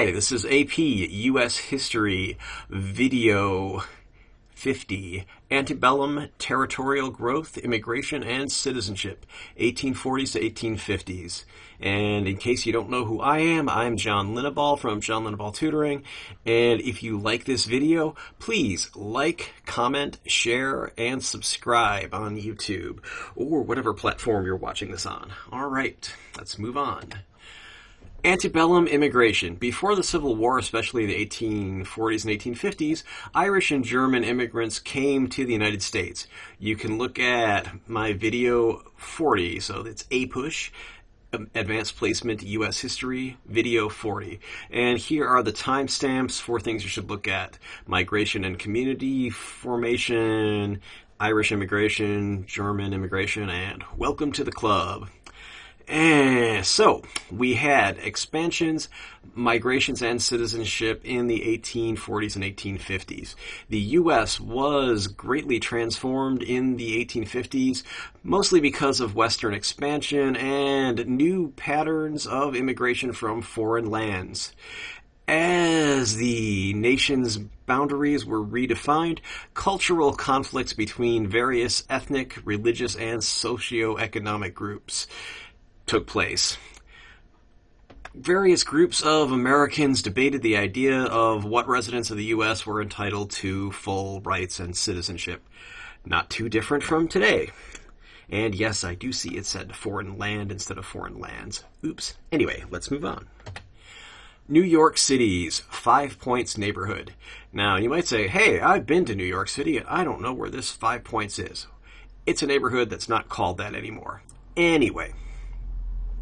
Hey, this is AP U.S. History Video 50, Antebellum Territorial Growth, Immigration, and Citizenship, 1840s to 1850s. And in case you don't know who I am, I'm John Linneball from John Linneball Tutoring. And if you like this video, please like, comment, share, and subscribe on YouTube or whatever platform you're watching this on. All right, let's move on. Antebellum immigration. Before the Civil War, especially the 1840s and 1850s, Irish and German immigrants came to the United States. You can look at my video 40, so it's APUSH, Advanced Placement U.S. History, video 40. And here are the timestamps for things you should look at. Migration and community formation, Irish immigration, German immigration, and welcome to the club. And so, we had expansions, migrations, and citizenship in the 1840s and 1850s. The U.S. was greatly transformed in the 1850s, mostly because of Western expansion and new patterns of immigration from foreign lands. As the nation's boundaries were redefined, cultural conflicts between various ethnic, religious, and socioeconomic groups took place. Various groups of Americans debated the idea of what residents of the U.S. were entitled to full rights and citizenship. Not too different from today. And yes, I do see it said foreign land instead of foreign lands. Oops. Anyway, let's move on. New York City's 5 Points neighborhood. Now, you might say, hey, I've been to New York City and I don't know where this 5 Points is. It's a neighborhood that's not called that anymore. Anyway,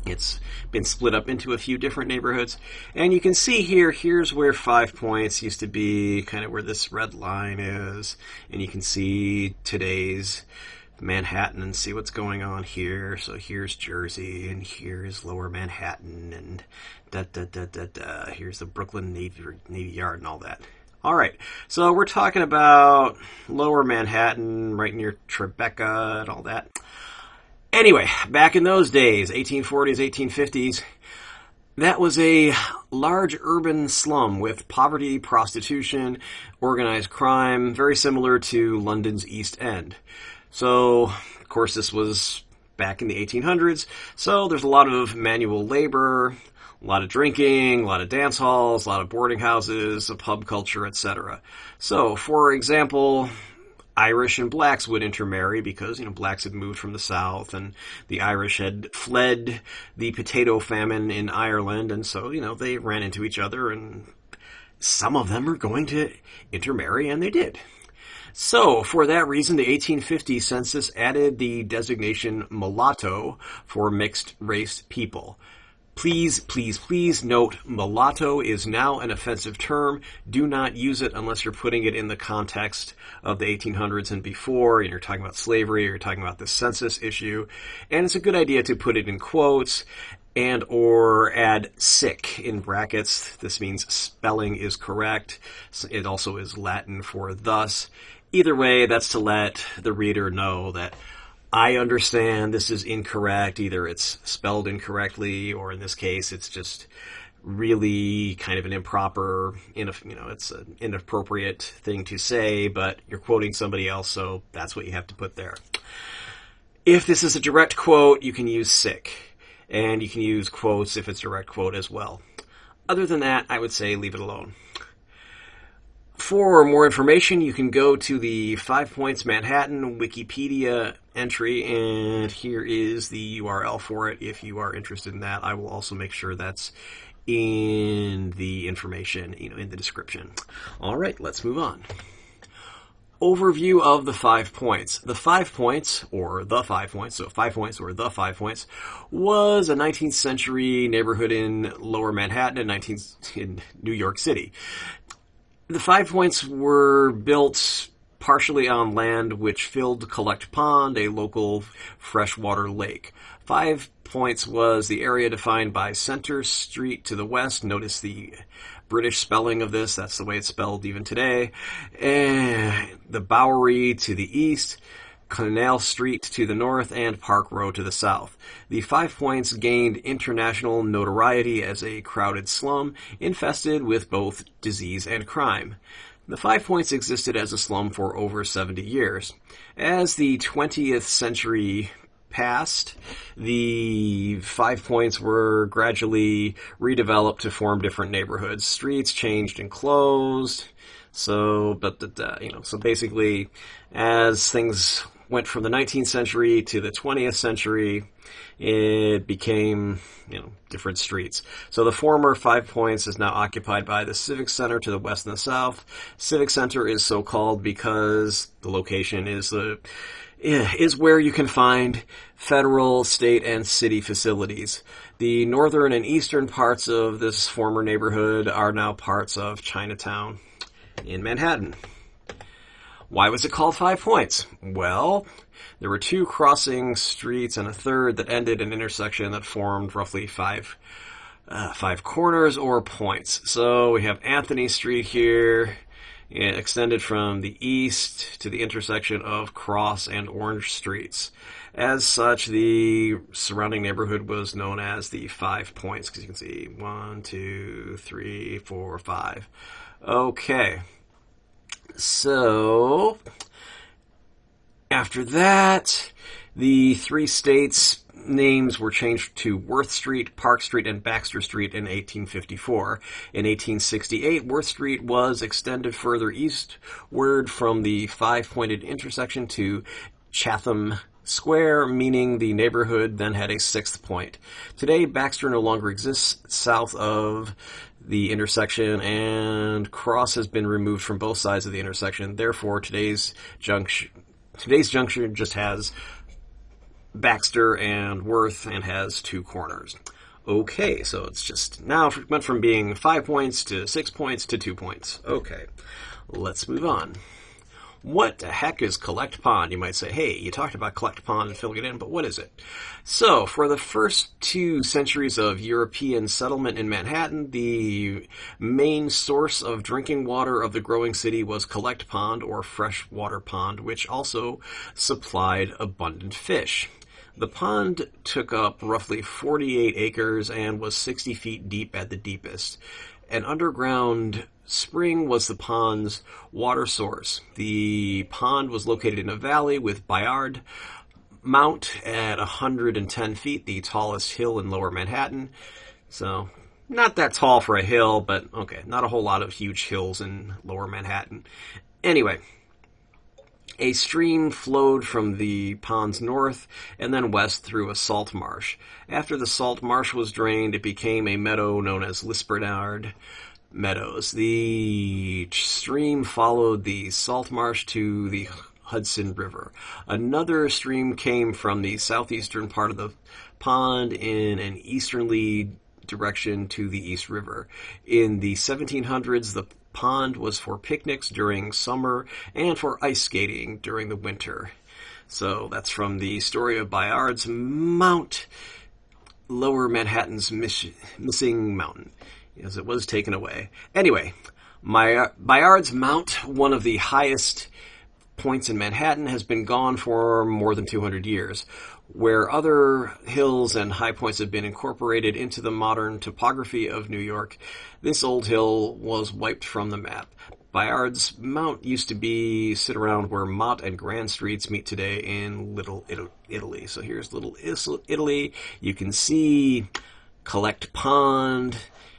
it's been split up into a few different neighborhoods. And you can see here, here's where 5 Points used to be, kind of where this red line is. And you can see today's Manhattan and see what's going on here. So here's Jersey, and here's Lower Manhattan, and here's the Brooklyn Navy Yard and all that. All right, so we're talking about Lower Manhattan, right near Tribeca and all that. Anyway, back in those days, 1840s, 1850s, that was a large urban slum with poverty, prostitution, organized crime, very similar to London's East End. So, of course, this was back in the 1800s, so there's a lot of manual labor, a lot of drinking, a lot of dance halls, a lot of boarding houses, a pub culture, etc. So, for example, Irish and blacks would intermarry because, blacks had moved from the South and the Irish had fled the potato famine in Ireland, and so, they ran into each other, and some of them were going to intermarry, and they did. So, for that reason, the 1850 census added the designation mulatto for mixed-race people. Please, please, please note, mulatto is now an offensive term. Do not use it unless you're putting it in the context of the 1800s and before, and you're talking about slavery, or you're talking about the census issue. And it's a good idea to put it in quotes and or add sic in brackets. This means spelling is correct. It also is Latin for thus. Either way, that's to let the reader know that I understand this is incorrect. Either it's spelled incorrectly, or in this case, it's just really kind of an improper, it's an inappropriate thing to say, but you're quoting somebody else, so that's what you have to put there. If this is a direct quote, you can use sic, and you can use quotes if it's a direct quote as well. Other than that, I would say leave it alone. For more information, you can go to the 5 Points Manhattan Wikipedia entry, and here is the URL for it if you are interested in that. I will also make sure that's in the information, in the description. All right, let's move on. Overview of the 5 Points. The 5 Points, or the 5 Points, so 5 Points or the 5 Points, was a 19th century neighborhood in Lower Manhattan in New York City. The 5 Points were built partially on land which filled Collect Pond, a local freshwater lake. 5 Points was the area defined by Center Street to the west. Notice the British spelling of this. That's the way it's spelled even today. And the Bowery to the east. Canal Street to the north, and Park Row to the south. The 5 Points gained international notoriety as a crowded slum infested with both disease and crime. The 5 Points existed as a slum for over 70 years. As the 20th century passed, the 5 Points were gradually redeveloped to form different neighborhoods. Streets changed and closed. So basically, as things went from the 19th century to the 20th century, it became, different streets. So the former 5 Points is now occupied by the Civic Center to the west and the south. Civic Center is so called because the location is where you can find federal, state, and city facilities. The northern and eastern parts of this former neighborhood are now parts of Chinatown in Manhattan. Why was it called 5 Points? Well, there were 2 crossing streets and a third that ended an intersection that formed roughly five corners or points. So we have Anthony Street here, extended from the east to the intersection of Cross and Orange Streets. As such, the surrounding neighborhood was known as the 5 Points, because you can see 1, 2, 3, 4, 5. Okay. So, after that, the 3 states' names were changed to Worth Street, Park Street, and Baxter Street in 1854. In 1868, Worth Street was extended further eastward from the 5-pointed intersection to Chatham Square, meaning the neighborhood then had a 6th point. Today, Baxter no longer exists south of the intersection, and Cross has been removed from both sides of the intersection. Therefore, today's junction just has Baxter and Worth and has 2 corners. Okay, so it's just now went from being 5 points to 6 points to 2 points. Okay, let's move on. What the heck is collect pond? You might say, hey, you talked about collect pond and filling it in, but what is it? So, for the first 2 centuries of European settlement in Manhattan, the main source of drinking water of the growing city was collect pond or freshwater pond, which also supplied abundant fish. The pond took up roughly 48 acres and was 60 feet deep at the deepest. An underground spring was the pond's water source. The pond was located in a valley with Bayard Mount at 110 feet, the tallest hill in Lower Manhattan. So, not that tall for a hill, but okay, not a whole lot of huge hills in Lower Manhattan. Anyway, a stream flowed from the pond's north and then west through a salt marsh. After the salt marsh was drained, it became a meadow known as Lisbernard Meadows. The stream followed the salt marsh to the Hudson River. Another stream came from the southeastern part of the pond in an easterly direction to the East River. In the 1700s, the pond was for picnics during summer and for ice skating during the winter. So that's from the story of Bayard's Mount, Lower Manhattan's missing mountain, as it was taken away. Anyway, Bayard's Mount, one of the highest points in Manhattan, has been gone for more than 200 years. Where other hills and high points have been incorporated into the modern topography of New York, this old hill was wiped from the map. Bayard's Mount used to sit around where Mott and Grand Streets meet today in Little Italy. So here's Little Italy. You can see Collect Pond,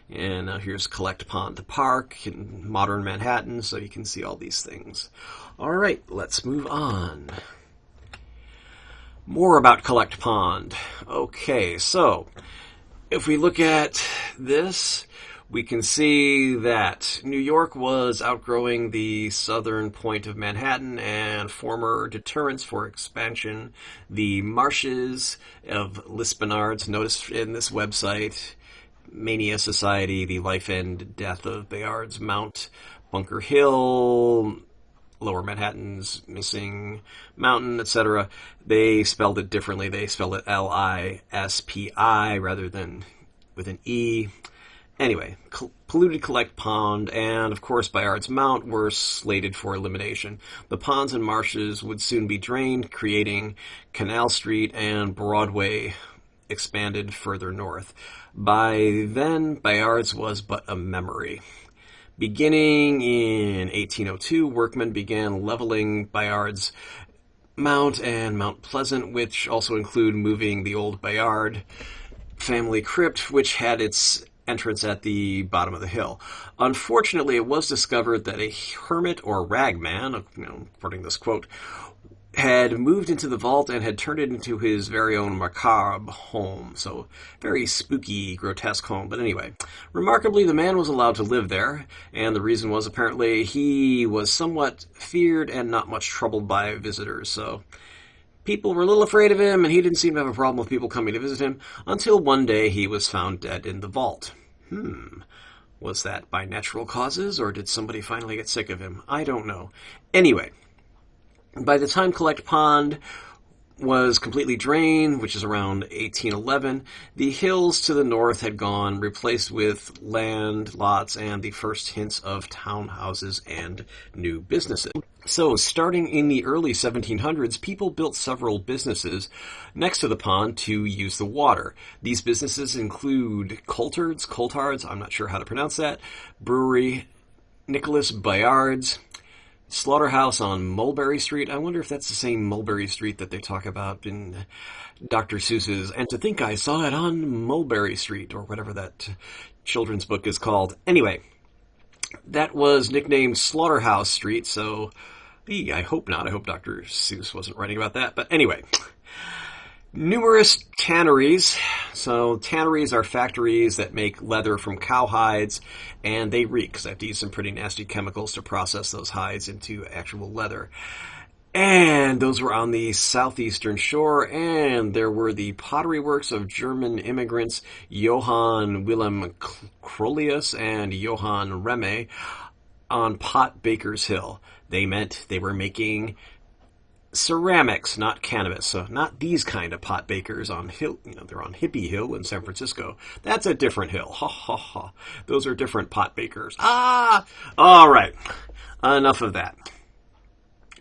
and here's Collect Pond Park in modern Manhattan, so you can see all these things. All right, let's move on. More about Collect Pond. Okay, so if we look at this, we can see that New York was outgrowing the southern point of Manhattan, and former deterrents for expansion, the marshes of Lisbernards, noticed in this website, Mania Society, the life and death of Bayard's Mount, Bunker Hill, Lower Manhattan's missing mountain, etc. They spelled it differently. They spelled it Lispi rather than with an E. Anyway, polluted Collect Pond and, of course, Bayard's Mount were slated for elimination. The ponds and marshes would soon be drained, creating Canal Street and Broadway expanded further north. By then, Bayard's was but a memory. Beginning in 1802, workmen began leveling Bayard's Mount and Mount Pleasant, which also include moving the old Bayard family crypt, which had its entrance at the bottom of the hill. Unfortunately, it was discovered that a hermit or ragman, according to this quote, had moved into the vault and had turned it into his very own macabre home. So, very spooky, grotesque home. But anyway, remarkably, the man was allowed to live there, and the reason was apparently he was somewhat feared and not much troubled by visitors. So, people were a little afraid of him, and he didn't seem to have a problem with people coming to visit him, until one day he was found dead in the vault. Was that by natural causes, or did somebody finally get sick of him? I don't know. Anyway, by the time Collect Pond was completely drained, which is around 1811, the hills to the north had gone, replaced with land lots and the first hints of townhouses and new businesses. So, starting in the early 1700s, people built several businesses next to the pond to use the water. These businesses include Coulthard's, I'm not sure how to pronounce that, brewery, Nicholas Bayard's, slaughterhouse on Mulberry Street. I wonder if that's the same Mulberry Street that they talk about in Dr. Seuss's And to Think I Saw It on Mulberry Street, or whatever that children's book is called. Anyway, that was nicknamed Slaughterhouse Street, so I hope not. I hope Dr. Seuss wasn't writing about that. But anyway, numerous tanneries. So tanneries are factories that make leather from cow hides, and they reek because they have to use some pretty nasty chemicals to process those hides into actual leather. And those were on the southeastern shore, and there were the pottery works of German immigrants Johann Wilhelm Crolius and Johann Remme on Pot Baker's Hill. They meant they were making ceramics, not cannabis. So not these kind of pot bakers on hill. They're on Hippie Hill in San Francisco. That's a different hill. Ha ha ha. Those are different pot bakers. All right. Enough of that.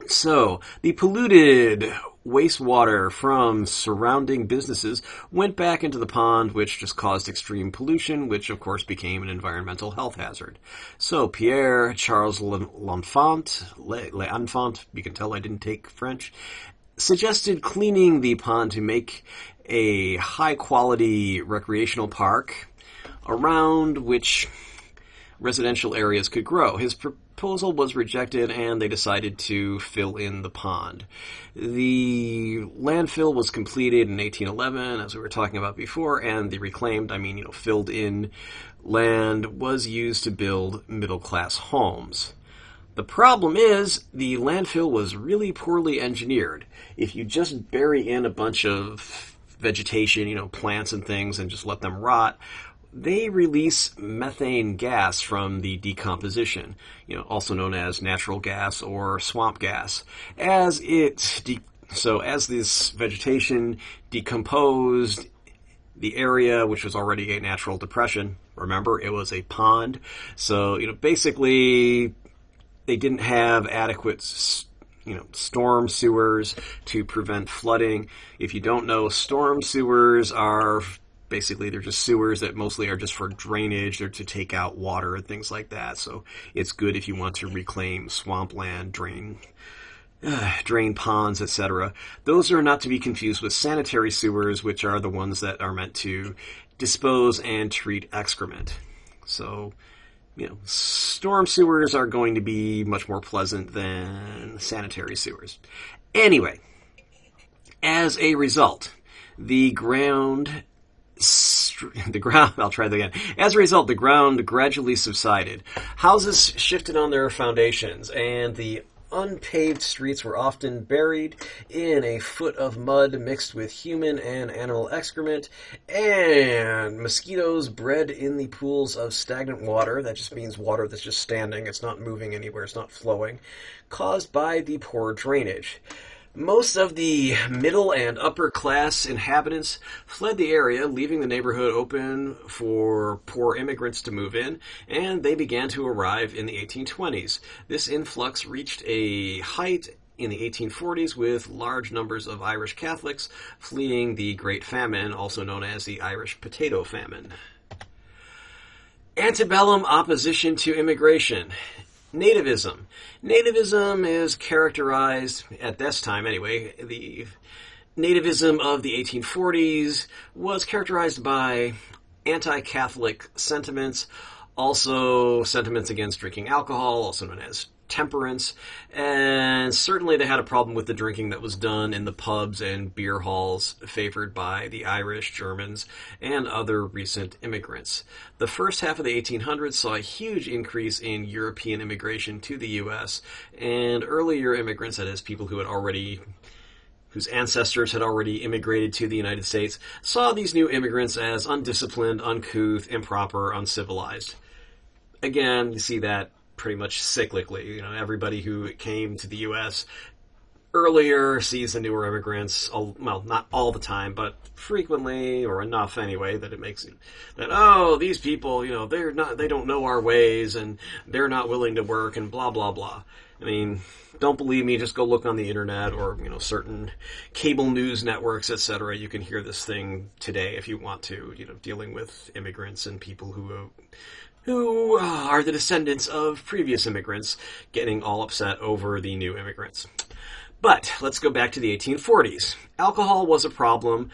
So, the polluted wastewater from surrounding businesses went back into the pond, which just caused extreme pollution, which of course became an environmental health hazard. So, Pierre Charles L'Enfant, you can tell I didn't take French, suggested cleaning the pond to make a high-quality recreational park around which residential areas could grow. His proposal was rejected, and they decided to fill in the pond. The landfill was completed in 1811, as we were talking about before, and the reclaimed, filled in land was used to build middle-class homes. The problem is, the landfill was really poorly engineered. If you just bury in a bunch of vegetation, plants and things, and just let them rot, they release methane gas from the decomposition, also known as natural gas or swamp gas. As this vegetation decomposed, the area, which was already a natural depression, remember, it was a pond, so, basically, they didn't have adequate storm sewers to prevent flooding. If you don't know, storm sewers are basically, they're just sewers that mostly are just for drainage or to take out water and things like that. So it's good if you want to reclaim swampland, drain ponds, etc. Those are not to be confused with sanitary sewers, which are the ones that are meant to dispose and treat excrement. So, storm sewers are going to be much more pleasant than sanitary sewers. Anyway, as a result, the ground, As a result, the ground gradually subsided. Houses shifted on their foundations, and the unpaved streets were often buried in a foot of mud mixed with human and animal excrement, and mosquitoes bred in the pools of stagnant water. That just means water that's just standing. It's not moving anywhere. It's not flowing, caused by the poor drainage. Most of the middle and upper class inhabitants fled the area, leaving the neighborhood open for poor immigrants to move in, and they began to arrive in the 1820s. This influx reached a height in the 1840s with large numbers of Irish Catholics fleeing the Great Famine, also known as the Irish Potato Famine. Antebellum opposition to immigration. Nativism. Nativism is characterized, at this time anyway, the nativism of the 1840s was characterized by anti-Catholic sentiments, also sentiments against drinking alcohol, also known as temperance, and certainly they had a problem with the drinking that was done in the pubs and beer halls favored by the Irish, Germans, and other recent immigrants. The first half of the 1800s saw a huge increase in European immigration to the U.S., and earlier immigrants, that is, people whose ancestors had already immigrated to the United States, saw these new immigrants as undisciplined, uncouth, improper, uncivilized. Again, you see that pretty much cyclically. Everybody who came to the U.S. earlier sees the newer immigrants, well, not all the time, but frequently, or enough anyway, that it makes it that, oh, these people, they don't know our ways, and they're not willing to work, and blah, blah, blah. I mean, don't believe me, just go look on the internet or, certain cable news networks, etc. You can hear this thing today if you want to, dealing with immigrants and people who are the descendants of previous immigrants getting all upset over the new immigrants. But let's go back to the 1840s. Alcohol was a problem,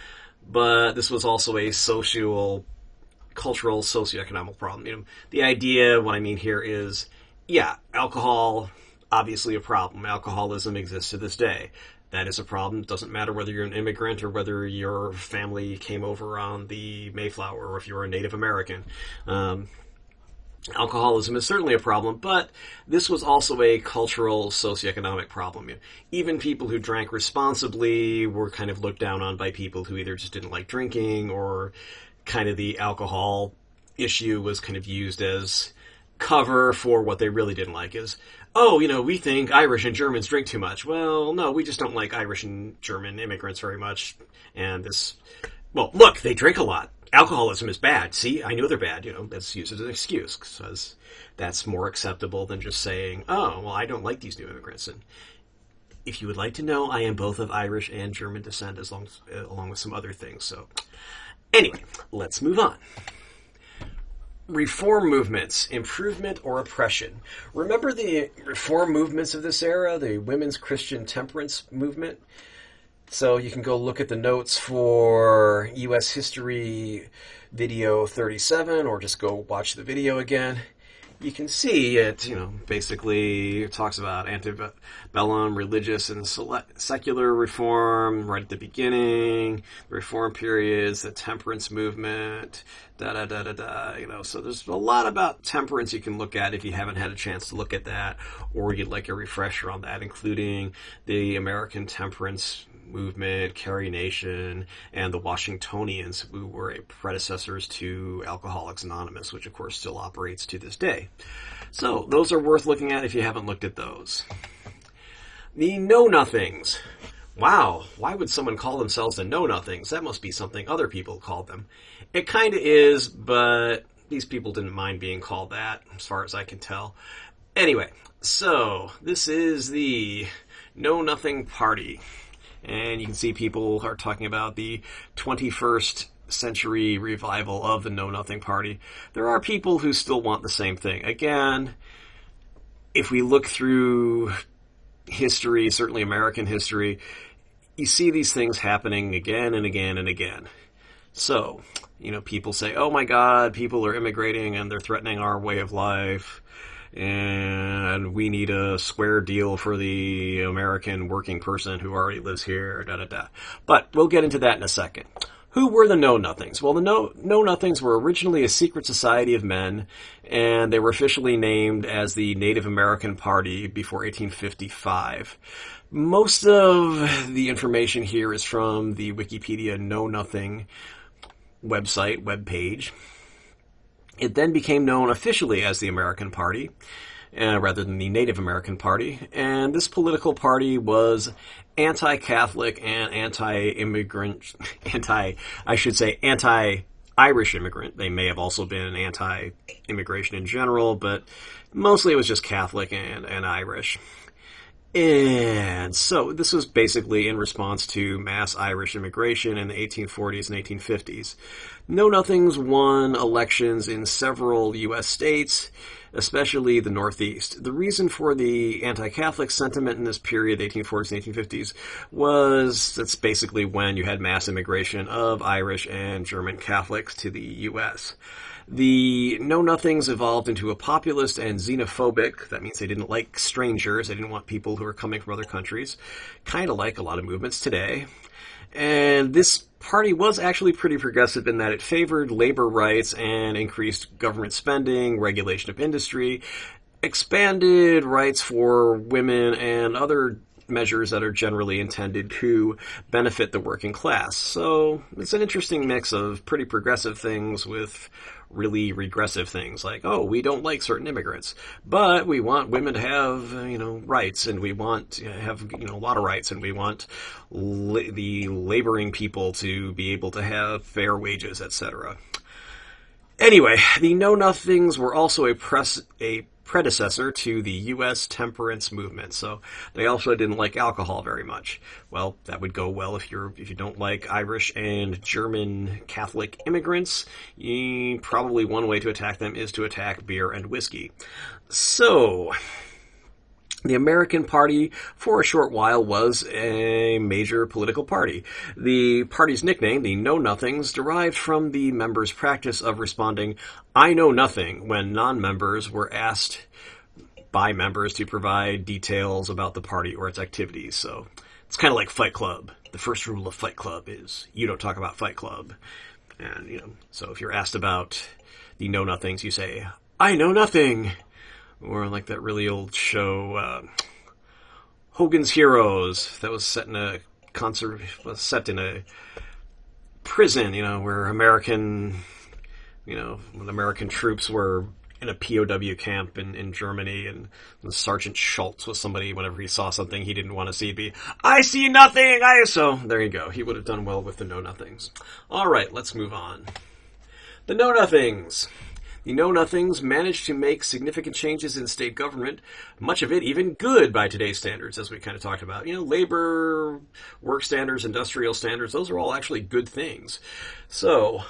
but this was also a social, cultural, socioeconomic problem. The idea, what I mean here is, alcohol, obviously a problem. Alcoholism exists to this day. That is a problem. It doesn't matter whether you're an immigrant or whether your family came over on the Mayflower or if you're a Native American. Alcoholism is certainly a problem, but this was also a cultural, socioeconomic problem. Even people who drank responsibly were kind of looked down on by people who either just didn't like drinking, or kind of the alcohol issue was kind of used as cover for what they really didn't like. Is, we think Irish and Germans drink too much. Well, no, we just don't like Irish and German immigrants very much. And look, they drink a lot. Alcoholism is bad. See, I know they're bad. That's used as an excuse, because that's more acceptable than just saying, oh, well, I don't like these new immigrants. And if you would like to know, I am both of Irish and German descent, along with some other things. So anyway, let's move on. Reform movements, improvement or oppression. Remember the reform movements of this era, the women's Christian temperance movement? So you can go look at the notes for U.S. History video 37, or just go watch the video again. You can see it, basically it talks about antebellum religious and secular reform right at the beginning, the reform periods, the temperance movement, so there's a lot about temperance you can look at if you haven't had a chance to look at that, or you'd like a refresher on that, including the American temperance movement, Carrie Nation, and the Washingtonians, who were predecessors to Alcoholics Anonymous, which of course still operates to this day. So those are worth looking at if you haven't looked at those. The Know-Nothings. Wow, why would someone call themselves the Know-Nothings? That must be something other people called them. It kind of is, but these people didn't mind being called that, as far as I can tell. Anyway, so this is the Know-Nothing Party. And you can see people are talking about the 21st century revival of the Know-Nothing Party. There are people who still want the same thing. Again, if we look through history, certainly American history, you see these things happening again and again and again. So, people say, oh my God, people are immigrating and they're threatening our way of life, and we need a square deal for the American working person who already lives here, But we'll get into that in a second. Who were the Know-Nothings? Well, the Know-Nothings were originally a secret society of men, and they were officially named as the Native American Party before 1855. Most of the information here is from the Wikipedia Know-Nothing webpage. It then became known officially as the American Party, rather than the Native American Party. And this political party was anti-Catholic and anti-immigrant, anti-Irish immigrant. They may have also been anti-immigration in general, but mostly it was just Catholic and Irish. And so this was basically in response to mass Irish immigration in the 1840s and 1850s. Know-Nothings won elections in several U.S. states, especially the Northeast. The reason for the anti-Catholic sentiment in this period, the 1840s and 1850s, was that's basically when you had mass immigration of Irish and German Catholics to the U.S. The Know-Nothings evolved into a populist and xenophobic. That means they didn't like strangers. They didn't want people who were coming from other countries, kind of like a lot of movements today. And this party was actually pretty progressive in that it favored labor rights and increased government spending, regulation of industry, expanded rights for women, and other measures that are generally intended to benefit the working class. So it's an interesting mix of pretty progressive things with really regressive things like, oh, we don't like certain immigrants, but we want women to have, rights, and we want to have, a lot of rights, and we want the laboring people to be able to have fair wages, etc. Anyway, the Know-Nothings were also a predecessor to the U.S. temperance movement, so they also didn't like alcohol very much. Well, that would go well if you don't like Irish and German Catholic immigrants. Probably one way to attack them is to attack beer and whiskey. So the American Party, for a short while, was a major political party. The party's nickname, the Know-Nothings, derived from the members' practice of responding, "I know nothing," when non-members were asked by members to provide details about the party or its activities. So it's kind of like Fight Club. The first rule of Fight Club is you don't talk about Fight Club. And, so if you're asked about the Know-Nothings, you say, "I know nothing." Or like that really old show, Hogan's Heroes, that was set in a prison, where American troops were in a POW camp in Germany, and Sergeant Schultz was somebody, whenever he saw something he didn't want to see, be, "I see nothing!" So there you go. He would have done well with the Know-Nothings. All right, let's move on. The Know-Nothings. The Know-Nothings managed to make significant changes in state government, much of it even good by today's standards, as we kind of talked about. Labor, work standards, industrial standards, those are all actually good things. So,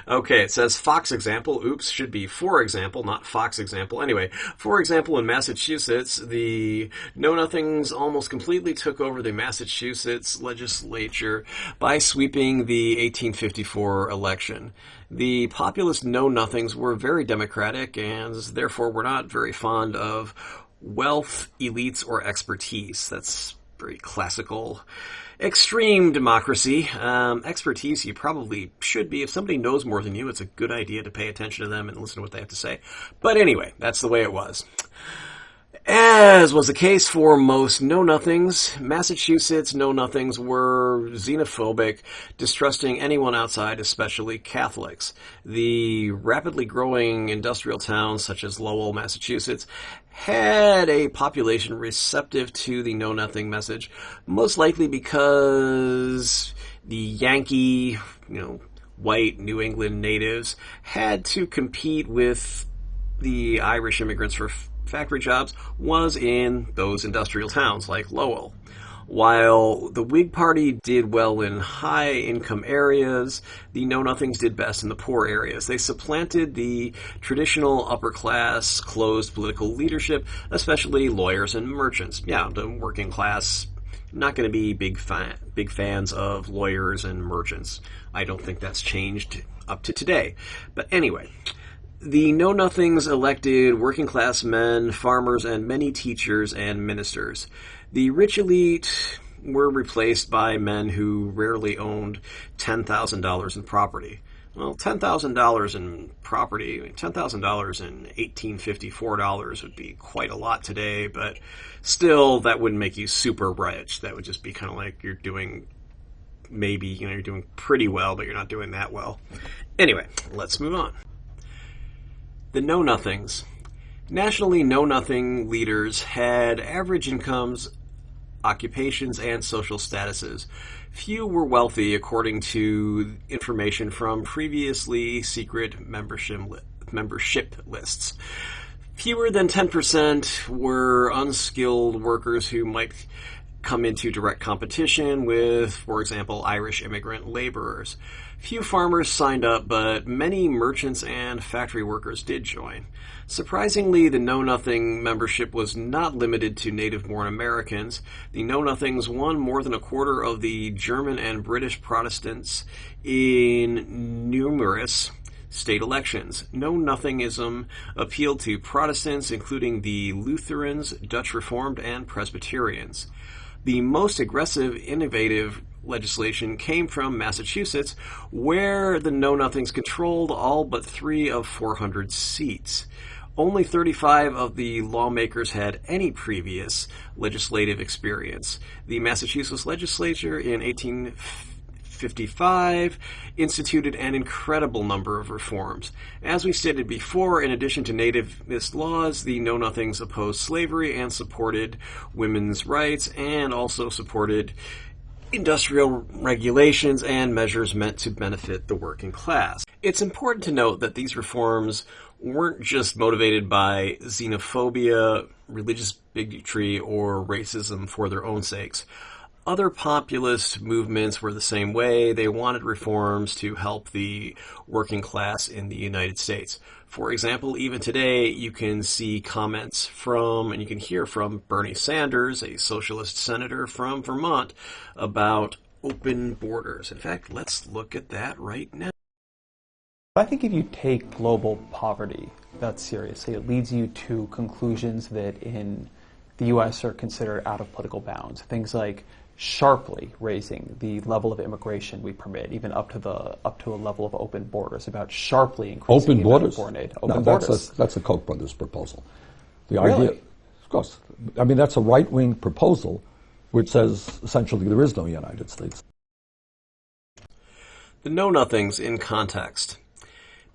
okay, it says Fox example. Oops, should be for example, not Fox example. Anyway, for example, in Massachusetts, the Know-Nothings almost completely took over the Massachusetts legislature by sweeping the 1854 election. The populist Know-Nothings were very democratic and therefore were not very fond of wealth, elites, or expertise. That's very classical extreme democracy. Expertise, you probably should be. If somebody knows more than you, it's a good idea to pay attention to them and listen to what they have to say. But anyway, that's the way it was. As was the case for most Know-Nothings, Massachusetts Know-Nothings were xenophobic, distrusting anyone outside, especially Catholics. The rapidly growing industrial towns, such as Lowell, Massachusetts, had a population receptive to the Know-Nothing message, most likely because the Yankee, white New England natives had to compete with the Irish immigrants for factory jobs was in those industrial towns like Lowell. While the Whig Party did well in high-income areas, the Know-Nothings did best in the poor areas. They supplanted the traditional upper-class, closed political leadership, especially lawyers and merchants. Yeah, the working class, not going to be big fans of lawyers and merchants. I don't think that's changed up to today. But anyway, the Know-Nothings elected working-class men, farmers, and many teachers and ministers. The rich elite were replaced by men who rarely owned $10,000 in property. Well, $10,000 in property, $10,000 in 1854 dollars would be quite a lot today, but still, that wouldn't make you super rich. That would just be kind of like you're doing, maybe, you're doing pretty well, but you're not doing that well. Anyway, let's move on. The Know-Nothings. Nationally, know-nothing leaders had average incomes, occupations, and social statuses. Few were wealthy, according to information from previously secret membership lists. Fewer than 10% were unskilled workers who might come into direct competition with, for example, Irish immigrant laborers. Few farmers signed up, but many merchants and factory workers did join. Surprisingly, the Know-Nothing membership was not limited to native-born Americans. The Know-Nothings won more than a quarter of the German and British Protestants in numerous state elections. Know-Nothingism appealed to Protestants, including the Lutherans, Dutch Reformed, and Presbyterians. The most aggressive, innovative legislation came from Massachusetts, where the Know-Nothings controlled all but 3 of 400 seats. Only 35 of the lawmakers had any previous legislative experience. The Massachusetts legislature in 1855 instituted an incredible number of reforms. As we stated before, in addition to nativist laws, the Know-Nothings opposed slavery and supported women's rights, and also supported industrial regulations and measures meant to benefit the working class. It's important to note that these reforms weren't just motivated by xenophobia, religious bigotry, or racism for their own sakes. Other populist movements were the same way. They wanted reforms to help the working class in the United States. For example, even today, you can see comments from, and you can hear from Bernie Sanders, a socialist senator from Vermont, about open borders. In fact, let's look at that right now. I think if you take global poverty that seriously, it leads you to conclusions that in the U.S. are considered out of political bounds. Things like sharply raising the level of immigration we permit, even up to a level of open borders, about sharply increasing open borders. Foreign aid. That's a Koch brothers proposal. The really? idea, of course, I mean that's a right-wing proposal, which says essentially there is no United States. The Know-Nothings in context.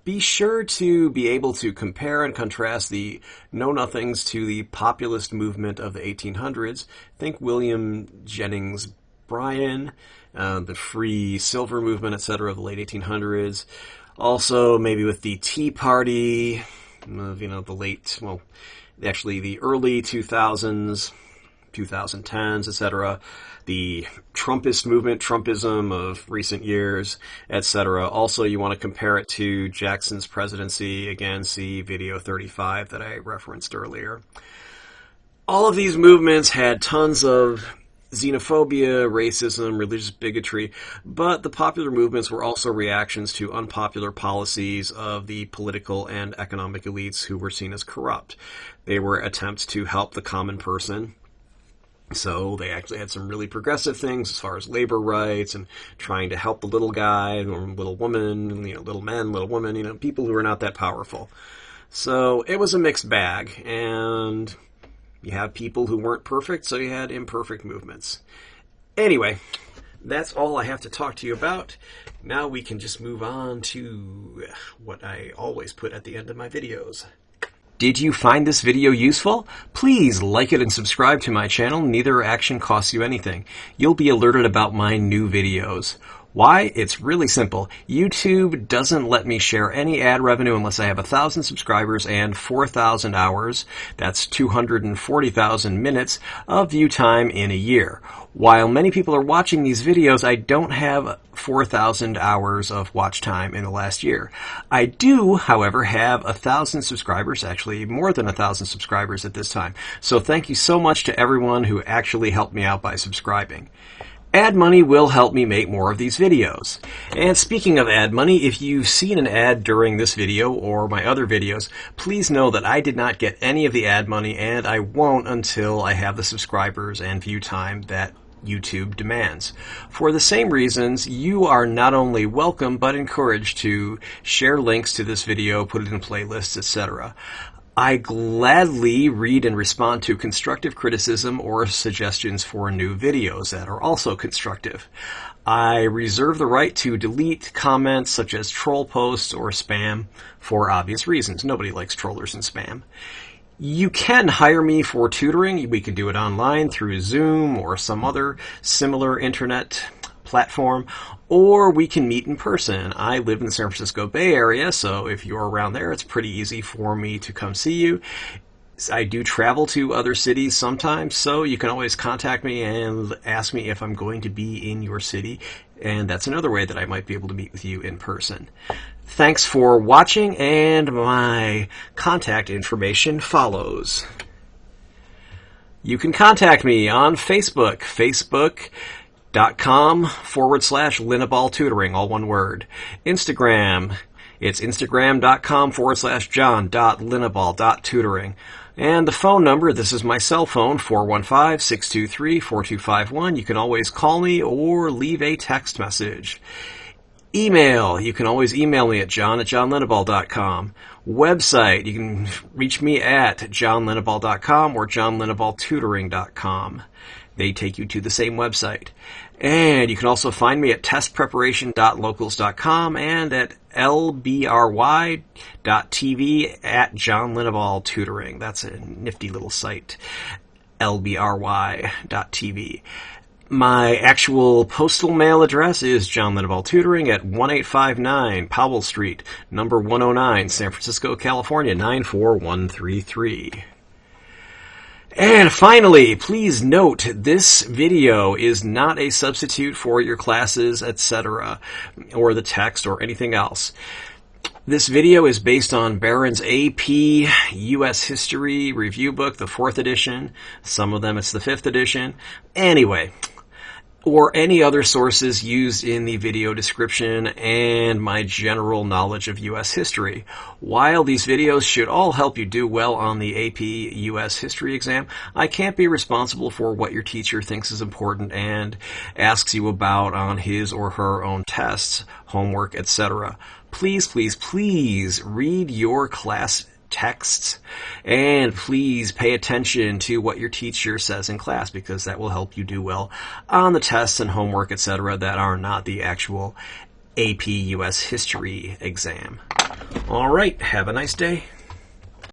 Be sure to be able to compare and contrast the Know-Nothings to the populist movement of the 1800s. Think William Jennings Bryan, the free silver movement, etc. of the late 1800s. Also, maybe with the Tea Party of, the early 2000s, 2010s, etc., the Trumpist movement, Trumpism of recent years, etc. Also, you want to compare it to Jackson's presidency. Again, see video 35 that I referenced earlier. All of these movements had tons of xenophobia, racism, religious bigotry, but the popular movements were also reactions to unpopular policies of the political and economic elites who were seen as corrupt. They were attempts to help the common person. So they actually had some really progressive things as far as labor rights and trying to help the little guy or little woman, little men, little women, people who are not that powerful. So it was a mixed bag, and you have people who weren't perfect, so you had imperfect movements. Anyway, that's all I have to talk to you about. Now we can just move on to what I always put at the end of my videos. Did you find this video useful? Please like it and subscribe to my channel. Neither action costs you anything. You'll be alerted about my new videos. Why? It's really simple. YouTube doesn't let me share any ad revenue unless I have 1,000 subscribers and 4,000 hours, that's 240,000 minutes, of view time in a year. While many people are watching these videos, I don't have 4,000 hours of watch time in the last year. I do, however, have 1,000 subscribers, actually more than 1,000 subscribers at this time. So thank you so much to everyone who actually helped me out by subscribing. Ad money will help me make more of these videos. And speaking of ad money, if you've seen an ad during this video or my other videos, please know that I did not get any of the ad money, and I won't until I have the subscribers and view time that YouTube demands. For the same reasons, you are not only welcome but encouraged to share links to this video, put it in playlists, etc. I gladly read and respond to constructive criticism or suggestions for new videos that are also constructive. I reserve the right to delete comments such as troll posts or spam for obvious reasons. Nobody likes trollers and spam. You can hire me for tutoring. We can do it online through Zoom or some other similar internet platform, or we can meet in person. I live in the San Francisco Bay Area, so if you're around there, it's pretty easy for me to come see you. I do travel to other cities sometimes, so you can always contact me and ask me if I'm going to be in your city, and that's another way that I might be able to meet with you in person. Thanks for watching, and my contact information follows. You can contact me on Facebook, facebook.com/Linneball Tutoring, all one word. Instagram, it's instagram.com/John.Linneball.tutoring. And the phone number, this is my cell phone, 415-623-4251. You can always call me or leave a text message. Email, you can always email me at john@johnlinneball.com. Website, you can reach me at johnlinneball.com or johnlinneballtutoring.com. They take you to the same website. And you can also find me at testpreparation.locals.com and at lbry.tv at John Linneball Tutoring. That's a nifty little site, lbry.tv. My actual postal mail address is John Linneball Tutoring at 1859 Powell Street, number 109, San Francisco, California, 94133. And finally, please note, this video is not a substitute for your classes, etc., or the text or anything else. This video is based on Barron's AP U.S. History Review Book, the 4th edition. Some of them it's the 5th edition. Anyway, or any other sources used in the video description and my general knowledge of U.S. history. While these videos should all help you do well on the AP U.S. history exam, I can't be responsible for what your teacher thinks is important and asks you about on his or her own tests, homework, etc. Please, please, please read your class texts, and please pay attention to what your teacher says in class, because that will help you do well on the tests and homework, etc., that are not the actual AP US History exam. All right, have a nice day.